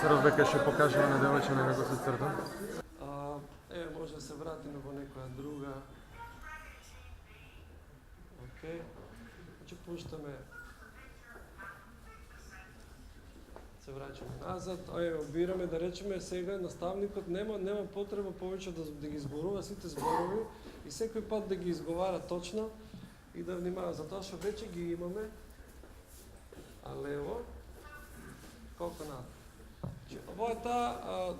црв дека ќе покажува на девојче како се црта? Може да се вратиме во некоја друга. Океј. Значи пуштаме. Се враќаме назад. Обираме да речеме сега наставникот нема потреба повеќе да ги зборува сите зборови и секој пат да ги изговара точно и да внимава затоа што веќе ги имаме. А лево колку надолу. Ова е таа